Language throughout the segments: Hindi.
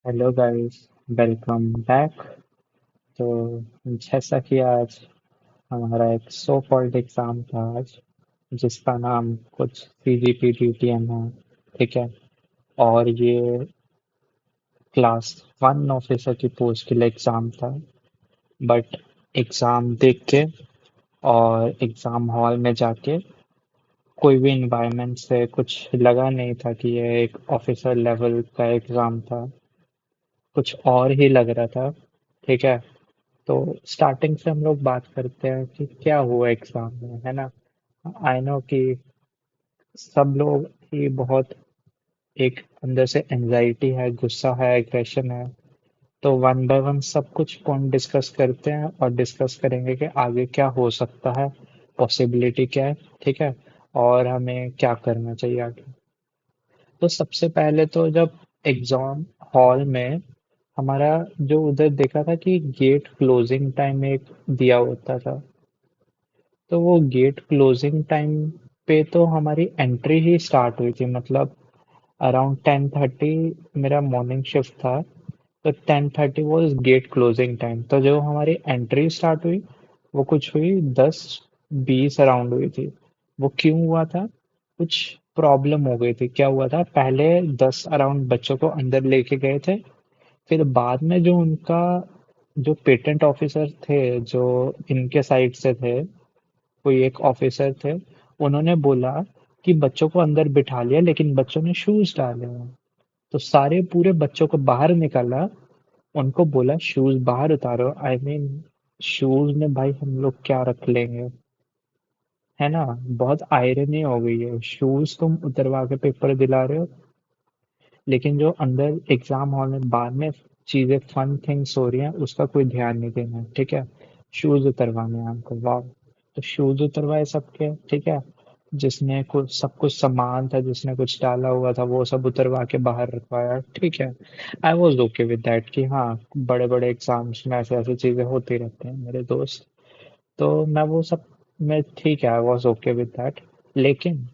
Hello guys, welcome back. तो जैसा कि आज हमारा एक सो कॉल्ड एग्जाम था आज, जिसका नाम कुछ सीजीपी टीटीएम है। ठीक है। और ये क्लास 1 ऑफिसर की पोस्ट के लिए एग्जाम था। बट एग्जाम देख के और एग्जाम हॉल में जाके कोई भी इन्वायरमेंट से कुछ लगा नहीं था कि ये एक ऑफिसर लेवल का एग्जाम था। कुछ और ही लग रहा था। ठीक है। तो स्टार्टिंग से हम लोग बात करते हैं कि क्या हुआ एग्जाम में, है ना। आई नो कि सब लोग ही बहुत एक अंदर से एंजाइटी है, गुस्सा है, एग्रेशन है। तो वन बाय वन सब कुछ पॉइंट डिस्कस करते हैं और डिस्कस करेंगे कि आगे क्या हो सकता है, पॉसिबिलिटी क्या है। ठीक है। और हमें क्या करना चाहिए आगे। तो सबसे पहले तो जब एग्जाम हॉल में हमारा जो उधर देखा था कि गेट क्लोजिंग टाइम एक दिया होता था। तो वो गेट क्लोजिंग टाइम पे तो हमारी एंट्री ही स्टार्ट हुई थी, मतलब अराउंड 10:30। मेरा मॉर्निंग शिफ्ट था, तो 10:30 वॉज गेट क्लोजिंग टाइम। तो जो हमारी एंट्री स्टार्ट हुई वो कुछ हुई 10:20 अराउंड हुई थी। वो क्यों हुआ था? कुछ प्रॉब्लम हो गई थी। क्या हुआ था, पहले 10 अराउंड बच्चों को अंदर लेके गए थे। फिर बाद में जो उनका जो पेटेंट ऑफिसर थे, जो इनके साइड से थे, कोई एक ऑफिसर थे, उन्होंने बोला कि बच्चों को अंदर बिठा लिया लेकिन बच्चों ने शूज डाले हैं। तो सारे पूरे बच्चों को बाहर निकाला, उनको बोला शूज बाहर उतारो। आई मीन शूज में भाई हम लोग क्या रख लेंगे, है ना। बहुत आयरनी हो गई है, शूज तुम उतरवा के पेपर दिला रहे हो, लेकिन जो अंदर एग्जाम हॉल में बाद में चीजें फन थिंग्स हो रही हैं उसका कोई ध्यान नहीं देना है। ठीक है। शूज उतरवाने हैं हमको, वाह। तो शूज उतरवाए सबके। ठीक है। जिसने कुछ सब कुछ सामान था, जिसने कुछ डाला हुआ था, वो सब उतरवा के बाहर रखवाया। ठीक है। I was okay with that कि हाँ, बड़े बड़े एग्जाम्स में ऐसे ऐसी चीजें होती रहती हैं मेरे दोस्त। तो मैं वो सब में ठीक है, I was okay with that. लेकिन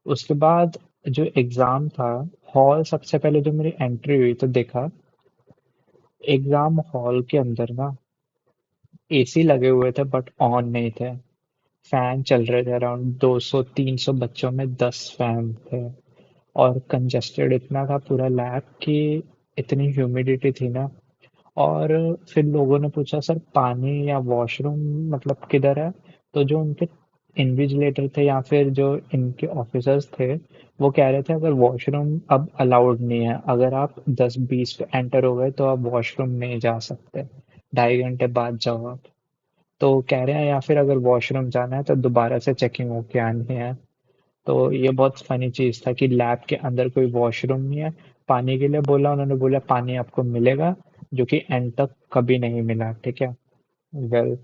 उसके बाद जो एग्जाम था हॉल, सबसे पहले जो मेरी एंट्री हुई तो देखा एग्जाम हॉल के अंदर ना एसी लगे हुए थे बट ऑन नहीं थे। फैन चल रहे थे, अराउंड 200-300 बच्चों में 10 फैन थे। और कंजेस्टेड इतना था पूरा लैब कि इतनी ह्यूमिडिटी थी ना। और फिर लोगों ने पूछा सर पानी या वॉशरूम मतलब किधर है। तो जो उनके इन्विजिलेटर थे या फिर जो इनके ऑफिसर्स थे, वो कह रहे थे अगर वॉशरूम अब अलाउड नहीं है, अगर आप 10-20 पे एंटर हो गए तो आप वॉशरूम नहीं जा सकते, 2.5 घंटे बाद जाओ आप। तो कह रहे हैं या फिर अगर वॉशरूम जाना है तो दोबारा से चेकिंग होके आनी है। तो ये बहुत फनी चीज था कि लैब के अंदर कोई वॉशरूम नहीं है। पानी के लिए बोला, उन्होंने बोला पानी आपको मिलेगा, जो कि एंड तक कभी नहीं मिला। ठीक है। वेल,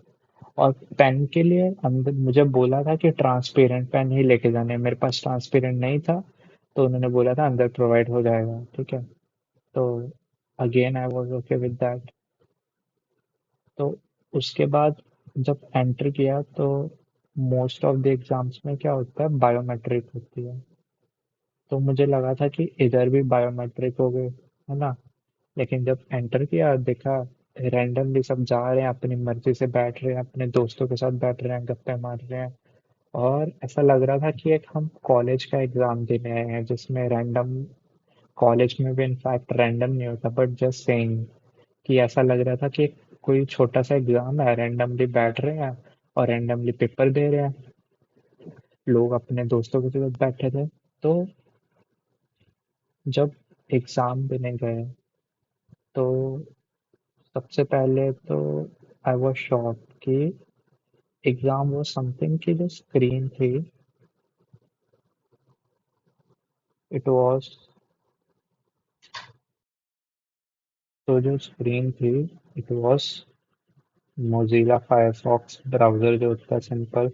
और पेन के लिए अंदर मुझे बोला था कि ट्रांसपेरेंट पेन ही लेके जाने हैं। मेरे पास ट्रांसपेरेंट नहीं था, तो उन्होंने बोला था अंदर प्रोवाइड हो जाएगा। ठीक है। तो again I was okay with that. तो उसके बाद जब एंटर किया तो मोस्ट ऑफ द एग्जाम्स में क्या होता है, बायोमेट्रिक होती है। तो मुझे लगा था कि इधर भी बायोमेट्रिक हो गए, है ना। लेकिन जब एंटर किया देखा रैंडमली सब जा रहे हैं, अपनी मर्जी से बैठ रहे हैं, अपने दोस्तों के साथ बैठ रहे हैं, गप्पे मार रहे हैं। और ऐसा लग रहा था कि एक हम कॉलेज का एग्जाम देने आए हैं, जिसमें रैंडम, कॉलेज में भी इनफैक्ट रैंडम नहीं होता, बट जस्ट सेइंग कि ऐसा लग रहा था कि कोई छोटा सा एग्जाम है, रैंडमली बैठ रहे हैं और रैंडमली पेपर दे रहे हैं। लोग अपने दोस्तों के साथ बैठे थे। तो जब एग्जाम देने गए तो सबसे पहले तो आई वाज शॉक्ड कि एग्जाम वो समथिंग की जो स्क्रीन थी, इट वाज, तो जो स्क्रीन थी it was Mozilla Firefox browser जो होता है सिंपल।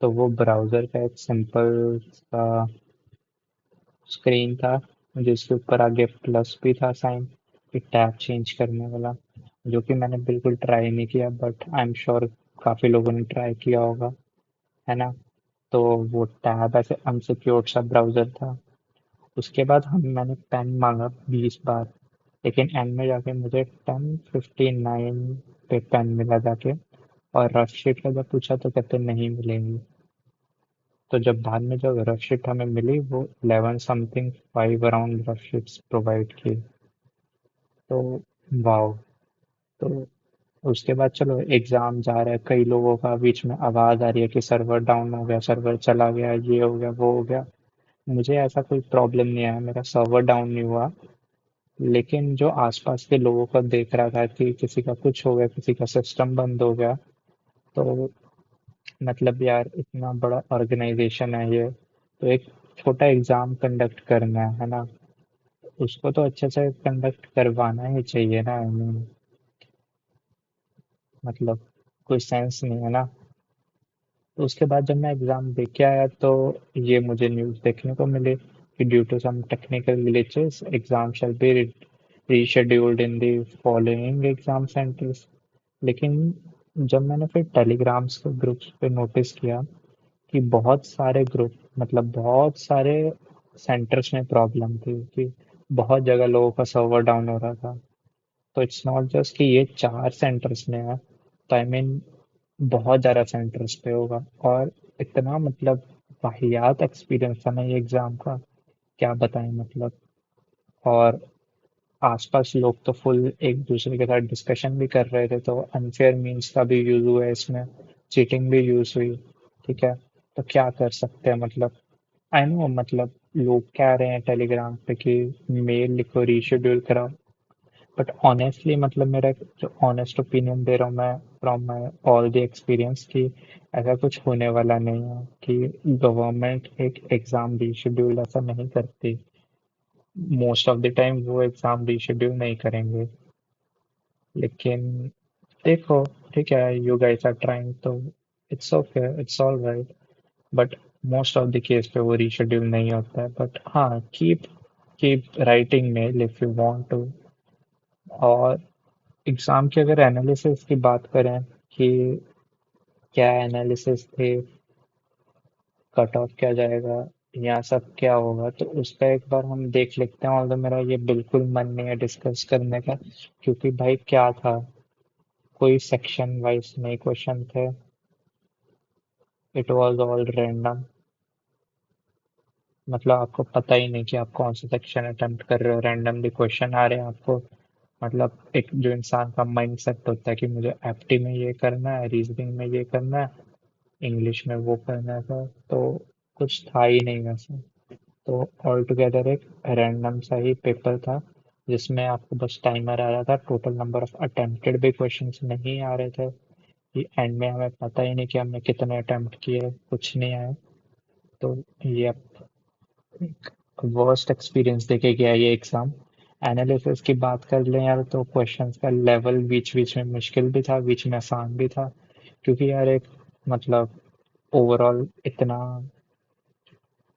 तो वो ब्राउजर का एक सिंपल सा स्क्रीन था, जिसके ऊपर आगे प्लस भी था साइन, एक टैब चेंज करने वाला, जो कि मैंने बिल्कुल ट्राई नहीं किया, बट आई एम श्योर काफी लोगों ने ट्राई किया होगा, है ना। तो वो टैब ऐसे अनसिक्योर्ड सा ब्राउजर था। उसके बाद हम मैंने पेन मांगा 20 बार, लेकिन एंड में जाके मुझे 10:59 पे पेन मिला जाके। और रफ शीट का जब पूछा तो कहते नहीं मिलेंगी। तो जब बाद में जब रफ शीट हमें मिली वो 11 something 5 around rough sheets provide की। तो वाओ। तो उसके बाद चलो एग्जाम जा रहा है, कई लोगों का बीच में आवाज आ रही है कि सर्वर डाउन हो गया, सर्वर चला गया, ये हो गया, वो हो गया। मुझे ऐसा कोई प्रॉब्लम नहीं आया, मेरा सर्वर डाउन नहीं हुआ। लेकिन जो आसपास के लोगों को देख रहा था कि किसी का कुछ हो गया, किसी का सिस्टम बंद हो गया। तो मतलब यार इतना बड़ा ऑर्गेनाइजेशन है ये, तो एक छोटा एग्जाम कंडक्ट करना है ना, उसको तो अच्छे से कंडक्ट करवाना ही चाहिए ना। आई मीन मतलब कोई सेंस नहीं है ना। तो उसके बाद जब मैं एग्जाम दे के आया तो ये मुझे न्यूज़ देखने को मिली कि due to some technical glitches exam shall be rescheduled in the following exam centres. लेकिन जब मैंने फिर टेलीग्राम्स के ग्रुप्स पे नोटिस किया कि बहुत सारे ग्रुप, मतलब बहुत सारे सेंटर्स में प्रॉब्लम थी कि बहुत जगह लोगों का सर्वर डाउन हो रहा था। तो इट्स नॉट जस्ट कि ये 4 सेंटर्स में है, तो आई मीन बहुत ज़्यादा सेंटर्स पे होगा। और इतना मतलब वाहियात एक्सपीरियंस था ना ये एग्ज़ाम का, क्या बताएं मतलब। और आसपास लोग तो फुल एक दूसरे के साथ डिस्कशन भी कर रहे थे, तो अनफेयर मीन्स का भी यूज़ हुआ है इसमें, चीटिंग भी यूज़ हुई। ठीक है, तो क्या कर सकते हैं मतलब। आई नो मतलब लोग कह रहे हैं टेलीग्राम पे कि मेल लिखो, रीशेड्यूल कराओ। बट ऑनेस्टली मतलब मेरा जो ऑनेस्ट ओपिनियन दे रहा हूँ मैं, from my all the experience, कि ऐसा कुछ होने वाला नहीं है कि गवर्नमेंट एक एग्ज़ाम रीशेड्यूल ऐसा नहीं करती। मोस्ट ऑफ द टाइम वो एग्ज़ाम रीशेड्यूल नहीं करेंगे। लेकिन देखो, ठीक है, यू गाइस आर ट्राइंग, तो it's okay, it's all right. But most of the case पे वो रीशेड्यूल नहीं होता है। बट हाँ, keep keep writing mail if you want to. और एग्जाम की अगर एनालिसिस की बात करें कि क्या एनालिसिस थे, कट ऑफ क्या जाएगा, या सब क्या होगा, तो उसका एक बार हम देख लेते हैं। और मेरा ये बिल्कुल मन नहीं है डिस्कस करने का, क्योंकि भाई क्या था, कोई सेक्शन वाइज नहीं क्वेश्चन थे, इट वाज ऑल रैंडम। मतलब आपको पता ही नहीं कि आप कौन सा सेक्शन अटेम्प्ट कर रहे हो, रैंडमली क्वेश्चन आ रहे हैं आपको। मतलब एक जो इंसान का माइंड सेट होता है कि मुझे एप्टी में ये करना है, रीजनिंग में ये करना है, इंग्लिश में वो करना था, तो कुछ था ही नहीं वैसे। तो ऑल टुगेदर एक रैंडम सा ही पेपर था, जिसमें आपको बस टाइमर आ रहा था, टोटल नंबर ऑफ अटेम्प्टेड भी क्वेश्चंस नहीं आ रहे थे कि एंड में हमें पता ही नहीं कि हमने कितने अटेम्प्ट किए, कुछ नहीं आया। तो ये वर्स्ट एक्सपीरियंस देके गया ये एग्जाम। एनालिसिस की बात कर लें यार, तो क्वेश्चंस का लेवल बीच बीच में मुश्किल भी था, बीच में आसान भी था। क्योंकि यार एक मतलब ओवरऑल इतना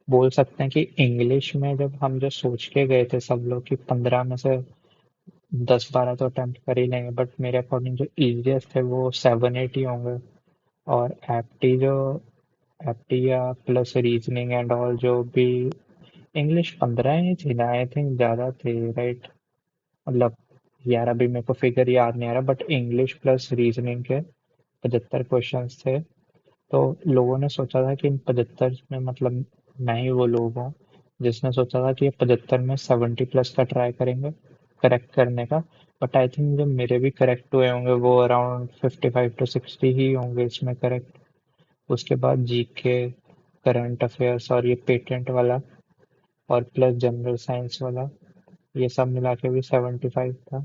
बोल सकते हैं कि इंग्लिश में जब हम जो सोच के गए थे सब लोग कि 15 में से 10-12 तो अटेम्प्ट कर ही लेंगे, बट मेरे अकॉर्डिंग जो इजीएस्ट थे वो 7-8 ही होंगे। और एप्टी या प्लस रीजनिंग एंड ऑल जो भी, इंग्लिश 15 ही थी ना, आई थिंक ज़्यादा थे, राइट। मतलब यार अभी मेरे को फिगर याद नहीं आ रहा, बट इंग्लिश प्लस रीजनिंग के 75 क्वेश्चंस थे। तो लोगों ने सोचा था कि इन 75 में मतलब मैं ही वो लोग हूँ जिसने सोचा था कि ये 75 में 70 प्लस का ट्राई करेंगे करेक्ट करने का। बट आई थिंक जो मेरे भी करेक्ट हुए होंगे वो अराउंड 55 to 60 ही होंगे इसमें करेक्ट। उसके बाद जीके, करंट अफेयर्स और ये पेटेंट वाला, और प्लस जनरल साइंस वाला, ये सब मिला के भी 75 था।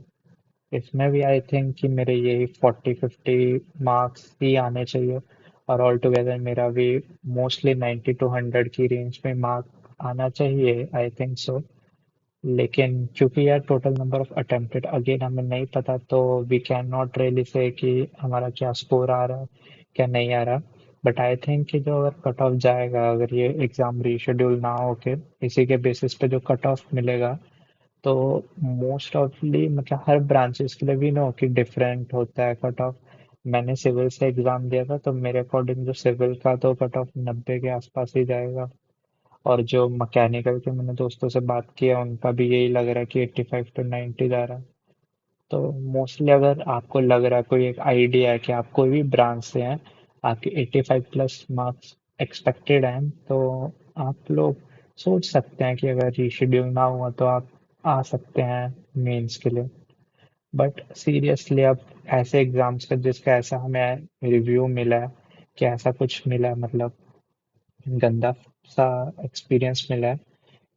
इसमें भी आई थिंक कि मेरे यही 40-50 मार्क्स ही आने चाहिए। और ऑल टुगेदर मेरा भी मोस्टली 90 to 100 की रेंज में मार्क आना चाहिए, आई थिंक सो। लेकिन क्योंकि यार total number of attempted again हमें नहीं पता, तो we can not really say कि हमारा क्या स्कोर आ रहा है, क्या नहीं आ रहा। बट आई थिंक कि जो अगर कट ऑफ जाएगा, अगर ये एग्ज़ाम रीशेड्यूल ना होके इसी के बेसिस पे जो कट ऑफ मिलेगा, तो मोस्ट ऑफली मतलब हर ब्रांचेस के लिए भी नो कि डिफरेंट होता है कट ऑफ। मैंने सिविल से एग्जाम दिया था, तो मेरे अकॉर्डिंग जो सिविल का तो कट ऑफ 90 के आसपास ही जाएगा। और जो मैकेनिकल के मैंने दोस्तों से बात किया उनका भी यही लग रहा है कि 85 to 90 जा रहा है। तो मोस्टली अगर आपको लग रहा है, कोई एक आइडिया है कि आप कोई भी ब्रांच से हैं, आपके 85 प्लस मार्क्स एक्सपेक्टेड हैं, तो आप लोग सोच सकते हैं कि अगर रीशेड्यूल ना हुआ तो आप आ सकते हैं मेंस के लिए। बट सीरियसली अब ऐसे एग्जाम्स का जिसका ऐसा हमें रिव्यू मिला है कि ऐसा कुछ मिला है, मतलब गंदा सा एक्सपीरियंस मिला है,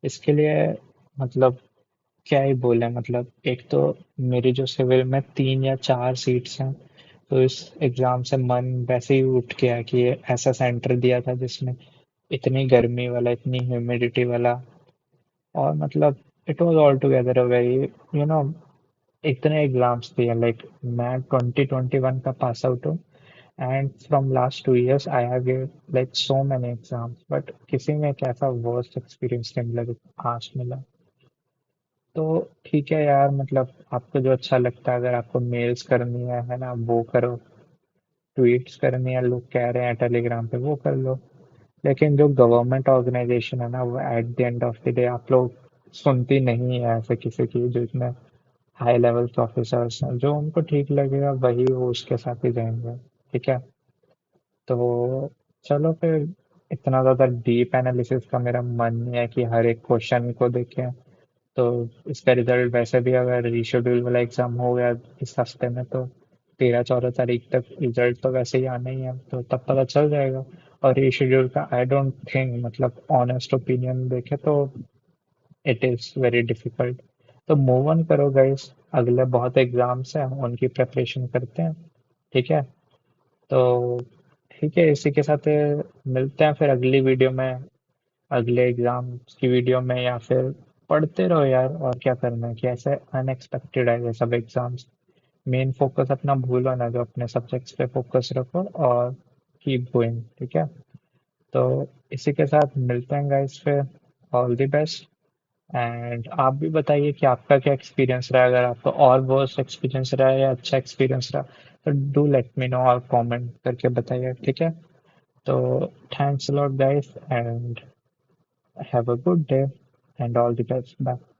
इसके लिए मतलब क्या ही बोले, मतलब एक तो मेरी जो सिविल में 3 या 4 सीट्स हैं, तो इस एग्जाम से मन वैसे ही उठ गया कि ये ऐसा सेंटर दिया था जिसमें इतनी गर्मी वाला, इतनी ह्यूमिडिटी वाला, और मतलब it was all together a very इतने एग्जाम्स दिए, लाइक मैं 2021 का पास आउट हूँ, and from last 2 years I have give like so many exams, but किसी में एक ऐसा वर्स्ट एक्सपीरियंस नहीं मिला जो आज मिला। तो ठीक है यार, मतलब आपको जो अच्छा लगता है, अगर आपको मेल्स करनी है ना, वो करो। ट्वीट्स करनी है, लोग कह रहे हैं टेलीग्राम पे, वो कर लो। लेकिन जो गवर्नमेंट ऑर्गेनाइजेशन है ना, वो at the end of the day आप लोग सुनती नहीं है ऐसे किसी की, जो इतने हाई लेवल के ऑफिसर्स हैं, जो उनको ठीक लगेगा वही वो उसके साथ ही जाएंगे। ठीक है। तो चलो फिर, इतना ज़्यादा डीप एनालिसिस का मेरा मन नहीं है कि हर एक क्वेश्चन को देखें। तो इसका रिजल्ट वैसे भी अगर रीशेड्यूल वाला एग्जाम हो गया इस हफ्ते में, तो 13-14 तारीख तक रिजल्ट तो वैसे ही आना ही है, तो तब पता चल जाएगा। और रीशेड्यूल का आई डोंट थिंक, मतलब ऑनेस्ट ओपिनियन देखे तो इट इज़ वेरी डिफिकल्ट। तो मूव ऑन करो गाइस, अगले बहुत एग्जाम्स हैं, उनकी प्रिपरेशन करते हैं। ठीक है। तो ठीक है, इसी के साथ मिलते हैं फिर अगली वीडियो में, अगले एग्जाम की वीडियो में, या फिर पढ़ते रहो यार, और क्या करना है, कि ऐसे अनएक्सपेक्टेड है ये सब एग्जाम्स। मेन फोकस अपना भूलो ना, जो अपने सब्जेक्ट्स पे फोकस रखो और कीप गोइंग। ठीक है। तो इसी के साथ मिलते हैं गाइस फिर। All the best. एंड आप भी बताइए कि आपका क्या एक्सपीरियंस रहा है, अगर आपका और वर्स्ट एक्सपीरियंस रहा है या अच्छा एक्सपीरियंस रहा, तो डू लेट मी नो और कमेंट करके बताइए। ठीक है। तो thanks a lot guys, and have a good day and all the best. Bye.